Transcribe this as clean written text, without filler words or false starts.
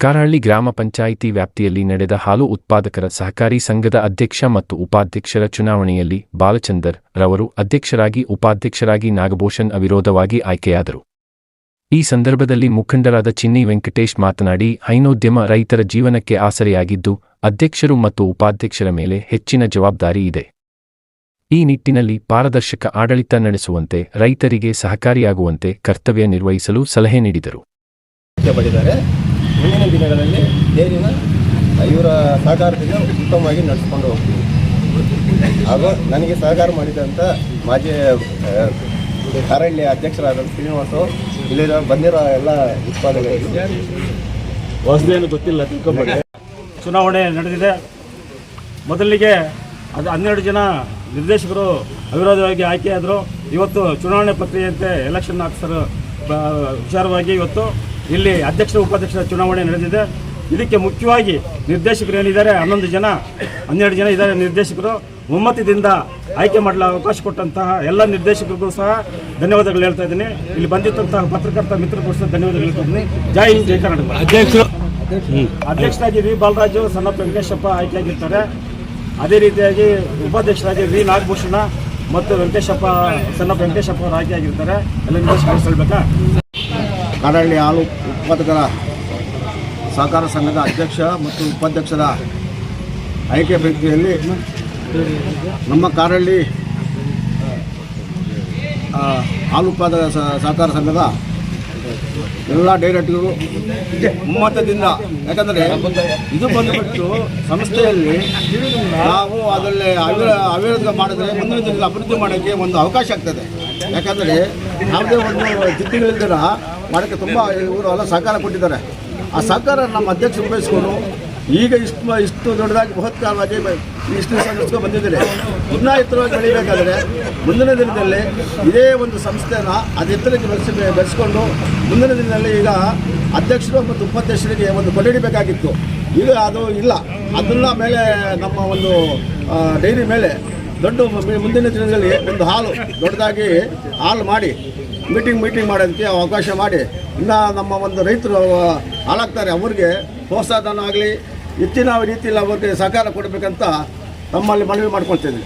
ಕಾರಹಳ್ಳಿ ಗ್ರಾಮ ಪಂಚಾಯಿತಿ ವ್ಯಾಪ್ತಿಯಲ್ಲಿ ನಡೆದ ಹಾಲು ಉತ್ಪಾದಕರ ಸಹಕಾರಿ ಸಂಘದ ಅಧ್ಯಕ್ಷ ಮತ್ತು ಉಪಾಧ್ಯಕ್ಷರ ಚುನಾವಣೆಯಲ್ಲಿ ಬಾಲಚಂದರ್ ರವರು ಅಧ್ಯಕ್ಷರಾಗಿ ಉಪಾಧ್ಯಕ್ಷರಾಗಿ ನಾಗಭೂಷಣ್ ಅವಿರೋಧವಾಗಿ ಆಯ್ಕೆಯಾದರು. ಈ ಸಂದರ್ಭದಲ್ಲಿ ಮುಖಂಡರಾದ ಚಿನ್ನಿ ವೆಂಕಟೇಶ್ ಮಾತನಾಡಿ, ಹೈನೋದ್ಯಮ ರೈತರ ಜೀವನಕ್ಕೆ ಆಸರೆಯಾಗಿದ್ದು, ಅಧ್ಯಕ್ಷರು ಮತ್ತು ಉಪಾಧ್ಯಕ್ಷರ ಮೇಲೆ ಹೆಚ್ಚಿನ ಜವಾಬ್ದಾರಿ ಇದೆ. ಈ ನಿಟ್ಟಿನಲ್ಲಿ ಪಾರದರ್ಶಕ ಆಡಳಿತ ನಡೆಸುವಂತೆ, ರೈತರಿಗೆ ಸಹಕಾರಿಯಾಗುವಂತೆ ಕರ್ತವ್ಯ ನಿರ್ವಹಿಸಲು ಸಲಹೆ ನೀಡಿದರು. ಮುಂದಿನ ದಿನಗಳಲ್ಲಿ ಡೇರಿನ ಇವರ ಸಹಕಾರದಿಂದ ಉತ್ತಮವಾಗಿ ನಡೆಸಿಕೊಂಡು ಹೋಗ್ತೀವಿ. ಹಾಗೂ ನನಗೆ ಸಹಕಾರ ಮಾಡಿದಂಥ ಮಾಜಿ ಕಾರಹಳ್ಳಿ ಅಧ್ಯಕ್ಷರಾದ ಶ್ರೀನಿವಾಸು, ಇಲ್ಲಿ ಬಂದಿರೋ ಎಲ್ಲ ಉತ್ಪಾದಕರಿಗೆ ಹೊಸದೇನು ಗೊತ್ತಿಲ್ಲ, ತಿಳ್ಕೊಂಬೇಡಿ. ಚುನಾವಣೆ ನಡೆದಿದೆ. ಮೊದಲಿಗೆ 12 ಜನ ನಿರ್ದೇಶಕರು ಅವಿರೋಧವಾಗಿ ಆಯ್ಕೆಯಾದರು. ಇವತ್ತು ಚುನಾವಣೆ ಪ್ರಕ್ರಿಯೆಯಂತೆ ಎಲೆಕ್ಷನ್ ಆಫೀಸರ್ ವಿಚಾರವಾಗಿ ಇವತ್ತು ಇಲ್ಲಿ ಅಧ್ಯಕ್ಷ ಉಪಾಧ್ಯಕ್ಷರ ಚುನಾವಣೆ ನಡೆದಿದೆ. ಇದಕ್ಕೆ ಮುಖ್ಯವಾಗಿ ನಿರ್ದೇಶಕರು ಏನಿದ್ದಾರೆ 12 ಜನ ಇದ್ದಾರೆ. ನಿರ್ದೇಶಕರು ಒಮ್ಮತದಿಂದ ಆಯ್ಕೆ ಮಾಡಲು ಅವಕಾಶ ಕೊಟ್ಟಂತಹ ಎಲ್ಲ ನಿರ್ದೇಶಕರಿಗೂ ಸಹ ಧನ್ಯವಾದಗಳು ಹೇಳ್ತಾ ಇದ್ದೀನಿ. ಇಲ್ಲಿ ಬಂದಿದ್ದಂತಹ ಪತ್ರಕರ್ತ ಮಿತ್ರರಿಗೂ ಸಹ ಧನ್ಯವಾದಗಳು ಹೇಳ್ತಾ ಇದ್ದೀನಿ. ಜೈ ಹಿಂದ್, ಜೈ ಕರ್ನಾಟಕ. ಅಧ್ಯಕ್ಷರಾಗಿ ವಿ ಬಾಲರಾಜು, ಸಣ್ಣ ವೆಂಕಟೇಶಪ್ಪ ಆಯ್ಕೆಯಾಗಿರ್ತಾರೆ. ಅದೇ ರೀತಿಯಾಗಿ ಉಪಾಧ್ಯಕ್ಷರಾಗಿ ವಿ ನಾಗಭೂಷಣ ಮತ್ತು ಸಣ್ಣ ವೆಂಕಟೇಶಪ್ಪ ಅವರು ಆಯ್ಕೆಯಾಗಿರ್ತಾರೆ. ಎಲ್ಲ ನಿರ್ದೇಶಕರು ಹೇಳಬೇಕಾ? ಕಾರಹಳ್ಳಿ ಹಾಲು ಉತ್ಪಾದಕರ ಸಹಕಾರ ಸಂಘದ ಅಧ್ಯಕ್ಷ ಮತ್ತು ಉಪಾಧ್ಯಕ್ಷರ ಆಯ್ಕೆ ಪ್ರಕ್ರಿಯೆಯಲ್ಲಿ ನಮ್ಮ ಕಾರಹಳ್ಳಿ ಹಾಲು ಉತ್ಪಾದಕ ಸಹಕಾರ ಸಂಘದ ಎಲ್ಲ ಡೈರೆಕ್ಟರು ಒಮ್ಮತದಿಂದ, ಯಾಕಂದರೆ ಇದು ಬಂದುಬಿಟ್ಟು ಸಂಸ್ಥೆಯಲ್ಲಿ ನಾವು ಅದರಲ್ಲಿ ಅವಿರೋಧ ಮಾಡಿದ್ರೆ ಮುಂದಿನ ದಿನದಲ್ಲಿ ಅಭಿವೃದ್ಧಿ ಮಾಡೋಕ್ಕೆ ಒಂದು ಅವಕಾಶ ಆಗ್ತದೆ. ಯಾಕಂದರೆ ಯಾವುದೇ ಒಂದು ತಿದ್ದುಗಳಿಲ್ದಿರ ಮಾಡೋಕ್ಕೆ ತುಂಬ ಇವರು ಎಲ್ಲ ಸಹಕಾರ ಕೊಟ್ಟಿದ್ದಾರೆ. ಆ ಸಹಕಾರ ನಮ್ಮ ಅಧ್ಯಕ್ಷರು ಉಪಯೋಗಿಸ್ಕೊಂಡು ಈಗ ಇಷ್ಟು ದೊಡ್ಡದಾಗಿ ಬೃಹತ್ಕಾರವಾಗಿ ಇಷ್ಟು ಸಂಸ್ಥೆ ಬಂದಿದ್ದಾರೆ. ಇನ್ನೂ ಎತ್ತರವಾಗಿ ಬೆಳೀಬೇಕಾದರೆ ಮುಂದಿನ ದಿನದಲ್ಲಿ ಇದೇ ಒಂದು ಸಂಸ್ಥೆನ ಅದು ಎತ್ತರಕ್ಕೆ ಬೆಳೆಸ್ಕೊಂಡು ಮುಂದಿನ ದಿನದಲ್ಲಿ ಈಗ ಅಧ್ಯಕ್ಷರು ಮತ್ತು ಉಪಾಧ್ಯಕ್ಷರಿಗೆ ಒಂದು ಕೊಡಬೇಕಾಗಿತ್ತು. ಈಗ ಅದು ಇಲ್ಲ. ಅದನ್ನ ಮೇಲೆ ನಮ್ಮ ಒಂದು ಡೈರಿ ಮೇಲೆ ದೊಡ್ಡ ಮುಂದಿನ ದಿನದಲ್ಲಿ ಒಂದು ದೊಡ್ಡದಾಗಿ ಹಾಲು ಮಾಡಿ ಮೀಟಿಂಗ್ ಮಾಡೋದಕ್ಕೆ ಅವಕಾಶ ಮಾಡಿ, ಇನ್ನು ನಮ್ಮ ಒಂದು ರೈತರು ಹಾಲಾಗ್ತಾರೆ, ಅವ್ರಿಗೆ ಪ್ರೋತ್ಸಾಹನ ಆಗಲಿ ಹೆಚ್ಚಿನ ರೀತಿಯಲ್ಲಿ ಅವ್ರಿಗೆ ಸಹಕಾರ ಕೊಡಬೇಕಂತ ನಮ್ಮಲ್ಲಿ ಮನವಿ ಮಾಡ್ಕೊಳ್ತಿದ್ವಿ.